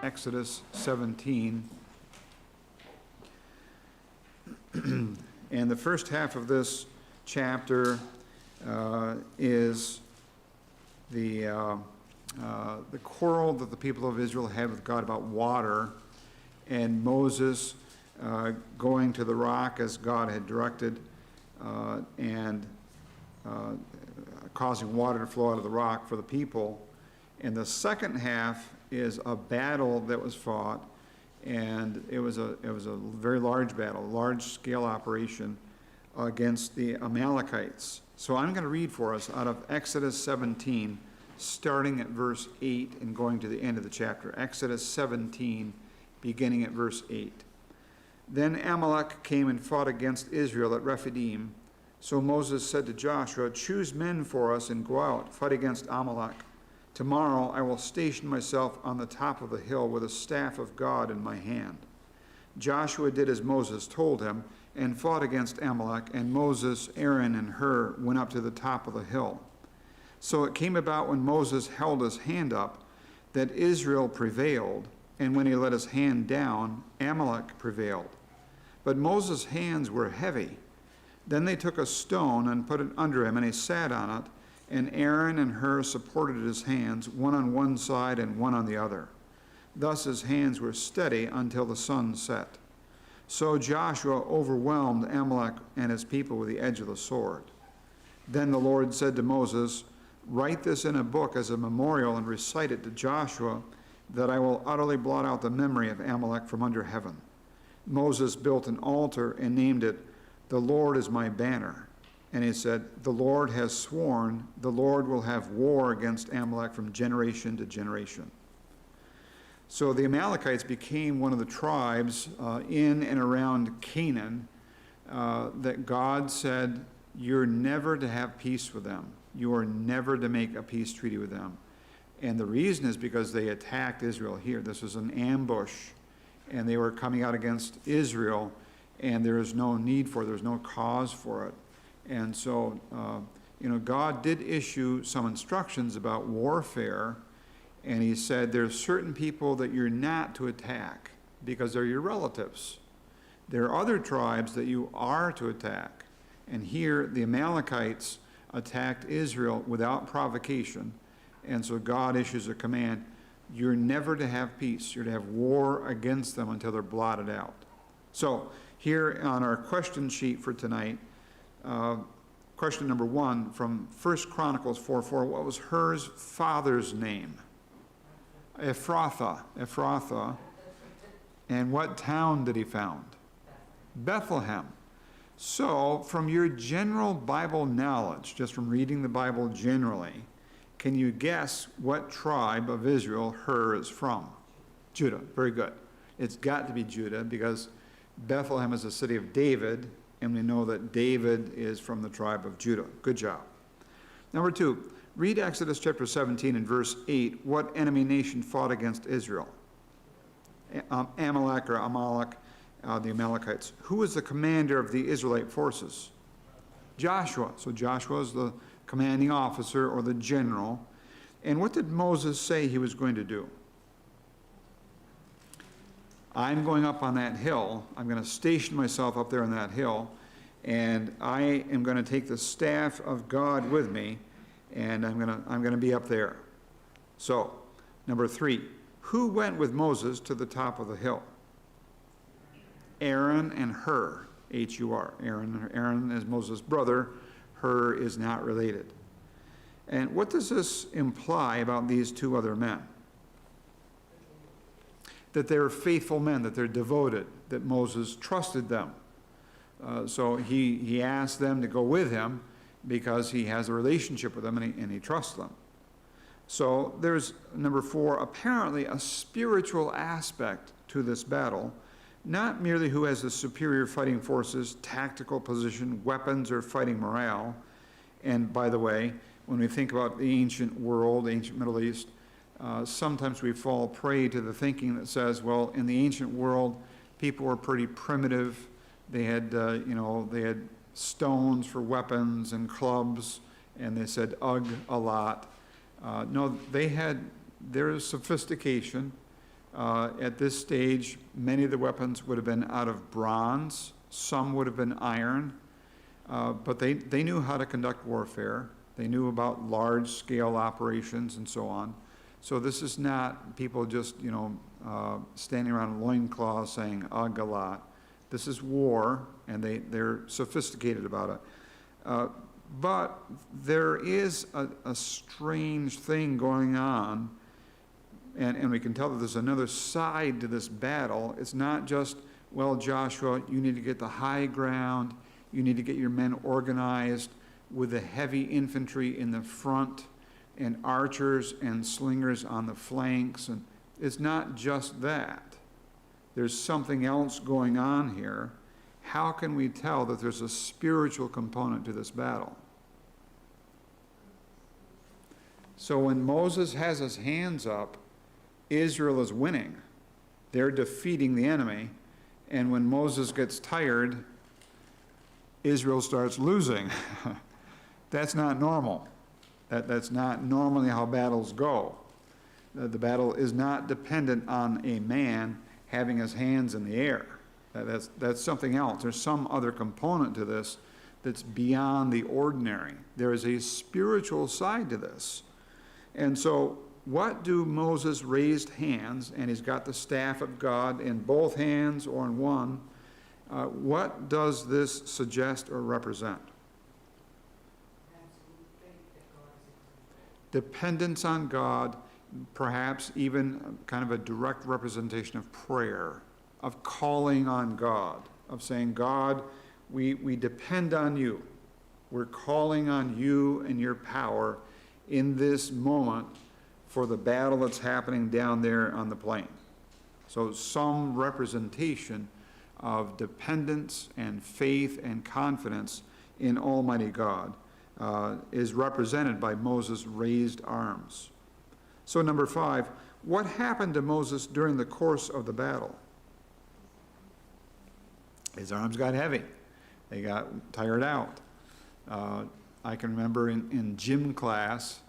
Exodus 17. And the first half of this chapter is the quarrel that the people of Israel had with God about water, and Moses going to the rock as God had directed, and causing water to flow out of the rock for the people. And the second half is a battle that was fought, and it was a very large battle, large-scale operation against the Amalekites. So I'm going to read for us out of Exodus 17, starting at verse 8 and going to the end of the chapter. Exodus 17, beginning at verse 8. Then Amalek came and fought against Israel at Rephidim. So Moses said to Joshua, "Choose men for us and go out, fight against Amalek. Tomorrow I will station myself on the top of the hill with a staff of God in my hand." Joshua did as Moses told him and fought against Amalek, and Moses, Aaron, and Hur went up to the top of the hill. So it came about when Moses held his hand up that Israel prevailed, and when he let his hand down, Amalek prevailed. But Moses' hands were heavy. Then they took a stone and put it under him, and he sat on it, and Aaron and Hur supported his hands, one on one side and one on the other. Thus his hands were steady until the sun set. So Joshua overwhelmed Amalek and his people with the edge of the sword. Then the Lord said to Moses, "Write this in a book as a memorial and recite it to Joshua, that I will utterly blot out the memory of Amalek from under heaven." Moses built an altar and named it, "The Lord is my banner." And he said, "The Lord has sworn, the Lord will have war against Amalek from generation to generation." So the Amalekites became one of the tribes in and around Canaan that God said, you're never to have peace with them. You are never to make a peace treaty with them. And the reason is because they attacked Israel here. This was an ambush, and they were coming out against Israel, and there is no need for it. There's no cause for it. And so, God did issue some instructions about warfare, and he said there's certain people that you're not to attack because they're your relatives. There are other tribes that you are to attack. And here, the Amalekites attacked Israel without provocation, and so God issues a command, you're never to have peace. You're to have war against them until they're blotted out. So, here on our question sheet for tonight, question number 1 from 1 Chronicles 4:4. What was Hur's father's name? Ephrathah. And what town did he found? Bethlehem. So, from your general Bible knowledge, just from reading the Bible generally, can you guess what tribe of Israel Hur is from? Judah. Very good. It's got to be Judah because Bethlehem is a city of David, and we know that David is from the tribe of Judah. Good job. Number 2, read Exodus chapter 17 and verse 8. What enemy nation fought against Israel? Amalek, the Amalekites. Who was the commander of the Israelite forces? Joshua. So Joshua is the commanding officer or the general. And what did Moses say he was going to do? I'm going up on that hill. I'm going to station myself up there on that hill, and I am going to take the staff of God with me, and I'm going to be up there. So, number 3, who went with Moses to the top of the hill? Aaron and Hur, H-U-R. Aaron is Moses' brother. Hur is not related. And what does this imply about these two other men? that they're faithful men, that they're devoted, that Moses trusted them. So he asked them to go with him because he has a relationship with them and he trusts them. So there's, number 4, apparently a spiritual aspect to this battle, not merely who has the superior fighting forces, tactical position, weapons, or fighting morale. And by the way, when we think about the ancient world, ancient Middle East, sometimes we fall prey to the thinking that says, well, in the ancient world, people were pretty primitive. They had, they had stones for weapons and clubs, and they said ugh a lot. No, they had their sophistication. At this stage, many of the weapons would have been out of bronze. Some would have been iron. But they knew how to conduct warfare. They knew about large-scale operations and so on. So this is not people just, standing around loincloths saying ugh a lot. This is war, and they're sophisticated about it. But there is a strange thing going on, and we can tell that there's another side to this battle. It's not just, well, Joshua, you need to get the high ground, you need to get your men organized with the heavy infantry in the front and archers and slingers on the flanks. And it's not just that. There's something else going on here. How can we tell that there's a spiritual component to this battle? So when Moses has his hands up, Israel is winning. They're defeating the enemy. And when Moses gets tired, Israel starts losing. That's not normal. That's not normally how battles go. The battle is not dependent on a man having his hands in the air. That's something else. There's some other component to this that's beyond the ordinary. There is a spiritual side to this. And so what do Moses' raised hands, and he's got the staff of God in both hands or in one, what does this suggest or represent? Dependence on God, perhaps even kind of a direct representation of prayer, of calling on God, of saying, God, we depend on you. We're calling on you and your power in this moment for the battle that's happening down there on the plain. So some representation of dependence and faith and confidence in Almighty God is represented by Moses' raised arms. So number 5, what happened to Moses during the course of the battle? His arms got heavy. They got tired out. I can remember in gym class,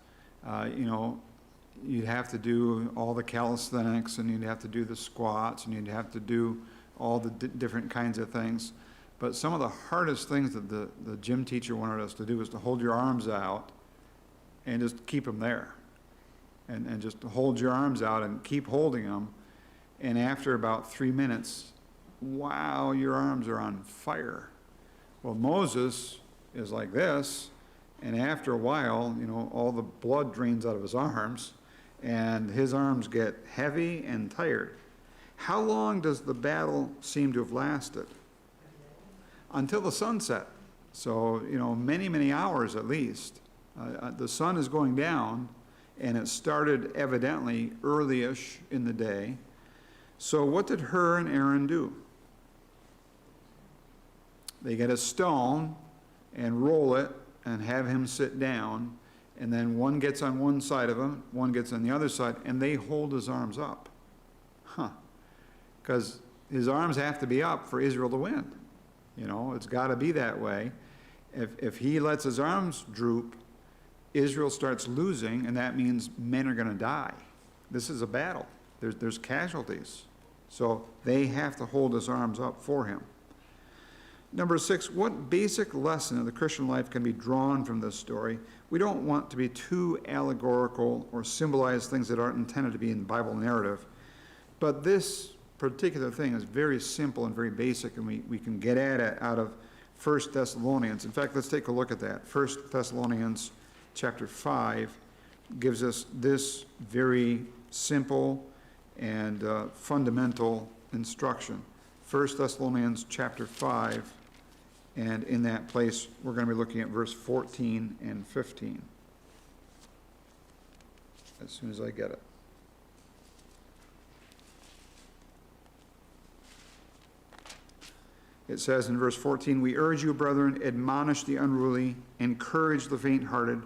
you'd have to do all the calisthenics, and you'd have to do the squats, and you'd have to do all the different kinds of things. But some of the hardest things that the gym teacher wanted us to do was to hold your arms out and just keep them there. And just hold your arms out and keep holding them. And after about 3 minutes, wow, your arms are on fire. Well, Moses is like this, and after a while, all the blood drains out of his arms, and his arms get heavy and tired. How long does the battle seem to have lasted? Until the sunset. So, many, many hours at least. The sun is going down, and it started evidently early-ish in the day. So what did Hur and Aaron do? They get a stone and roll it and have him sit down, and then one gets on one side of him, one gets on the other side, and they hold his arms up. Because his arms have to be up for Israel to win. It's got to be that way. If he lets his arms droop, Israel starts losing, and that means men are going to die. This is a battle. There's casualties. So they have to hold his arms up for him. Number 6, what basic lesson of the Christian life can be drawn from this story? We don't want to be too allegorical or symbolize things that aren't intended to be in the Bible narrative, but this particular thing is very simple and very basic, and we can get at it out of 1 Thessalonians. In fact, let's take a look at that. 1 Thessalonians chapter 5 gives us this very simple and fundamental instruction. 1 Thessalonians chapter 5, and in that place we're going to be looking at verse 14 and 15. As soon as I get it. It says in verse 14, "We urge you, brethren, admonish the unruly, encourage the faint-hearted,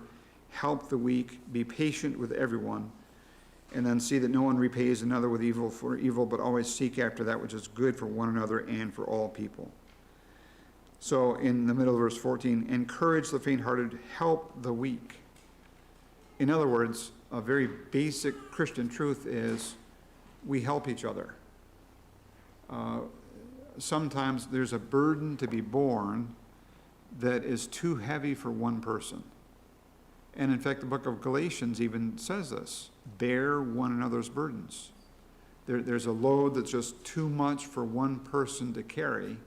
help the weak, be patient with everyone, and then see that no one repays another with evil for evil, but always seek after that which is good for one another and for all people." So in the middle of verse 14, encourage the faint-hearted, help the weak. In other words, a very basic Christian truth is we help each other. Sometimes there's a burden to be borne that is too heavy for one person. And in fact, the book of Galatians even says this: bear one another's burdens. There's a load that's just too much for one person to carry,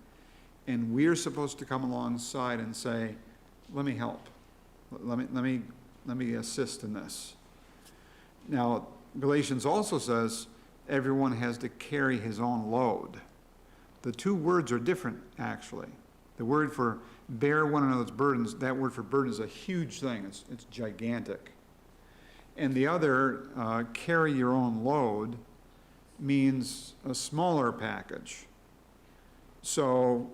and we're supposed to come alongside and say, let me help. Let me assist in this. Now, Galatians also says everyone has to carry his own load. The two words are different, actually. The word for bear one another's burdens, that word for burden is a huge thing. It's gigantic. And the other, carry your own load, means a smaller package. So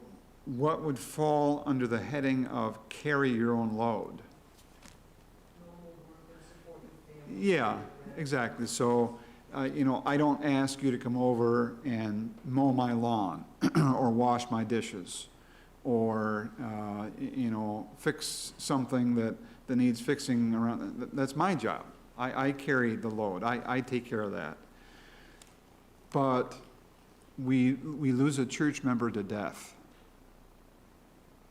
what would fall under the heading of carry your own load? Yeah, exactly. So, I don't ask you to come over and mow my lawn or wash my dishes or, fix something that needs fixing around. That's my job. I carry the load. I take care of that. But we lose a church member to death.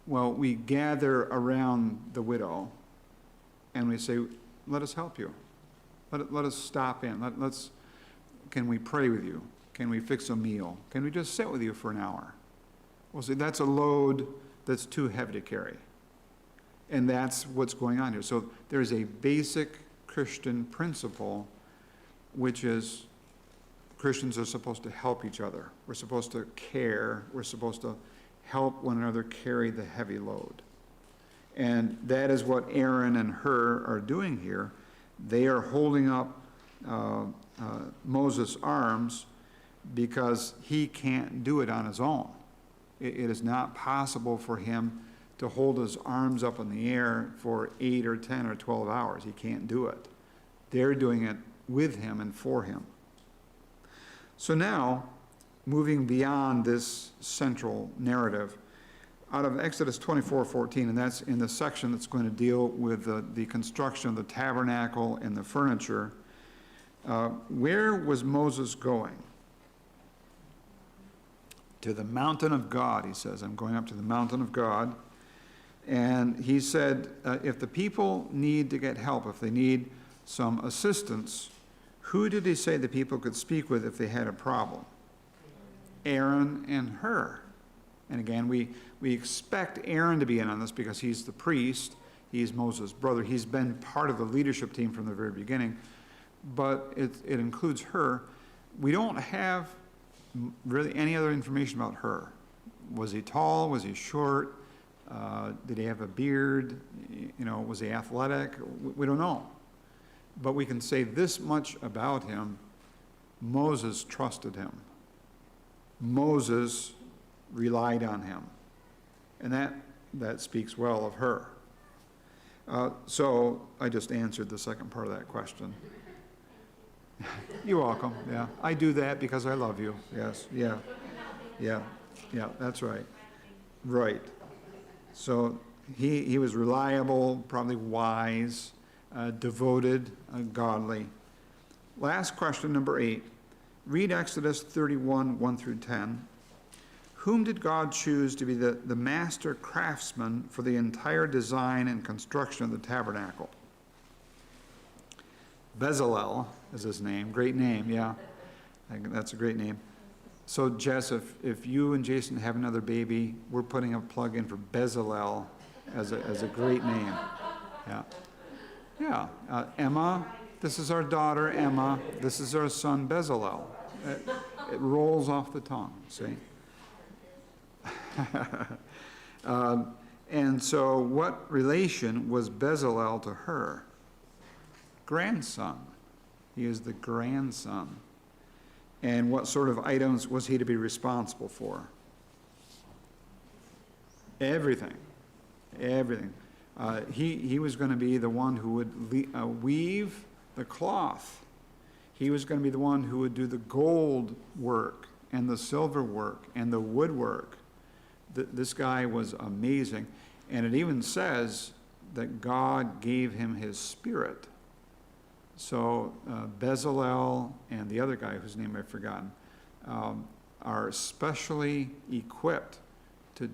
Well, we gather around the widow and we say, let us help you. Let us stop in. Can we pray with you? Can we fix a meal? Can we just sit with you for an hour? Well, see, that's a load that's too heavy to carry. And that's what's going on here. So there's a basic Christian principle, which is Christians are supposed to help each other. We're supposed to care. We're supposed to help one another carry the heavy load. And that is what Aaron and Hur are doing here. They are holding up Moses' arms because he can't do it on his own. It is not possible for him to hold his arms up in the air for 8 or 10 or 12 hours. He can't do it. They're doing it with him and for him. So now, moving beyond this central narrative, out of Exodus 24:14, and that's in the section that's going to deal with the construction of the tabernacle and the furniture, where was Moses going? To the mountain of God, he says. I'm going up to the mountain of God. And he said, if the people need to get help, if they need some assistance, who did he say the people could speak with if they had a problem? Aaron and Hur. And again, we expect Aaron to be in on this because he's the priest. He's Moses' brother. He's been part of the leadership team from the very beginning. But it includes Hur. We don't have really any other information about Hur. Was he tall? Was he short? Did he have a beard? Was he athletic? We don't know. But we can say this much about him. Moses trusted him. Moses relied on him. And that speaks well of Hur. So I just answered the second part of that question. You're welcome. Yeah, I do that because I love you. Yes, yeah, that's right. Right. So he was reliable, probably wise, devoted, godly. Last question, number 8. Read Exodus 31, 1 through 10. Whom did God choose to be the master craftsman for the entire design and construction of the tabernacle? Bezalel is his name. Great name, yeah. I think that's a great name. So Jess, if you and Jason have another baby, we're putting a plug in for Bezalel as a great name. Yeah. Yeah. Emma, this is our daughter, Emma. This is our son, Bezalel. It rolls off the tongue, see? And so what relation was Bezalel to her? Grandson. He is the grandson. And what sort of items was he to be responsible for? Everything. Everything. He was going to be the one who would weave the cloth. He was going to be the one who would do the gold work and the silver work and the woodwork. This guy was amazing. And it even says that God gave him his spirit. So Bezalel and the other guy whose name I've forgotten are specially equipped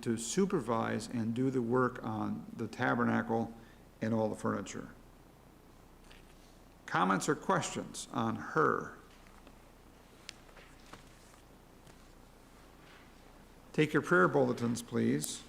to supervise and do the work on the tabernacle and all the furniture. Comments or questions on her? Take your prayer bulletins, please.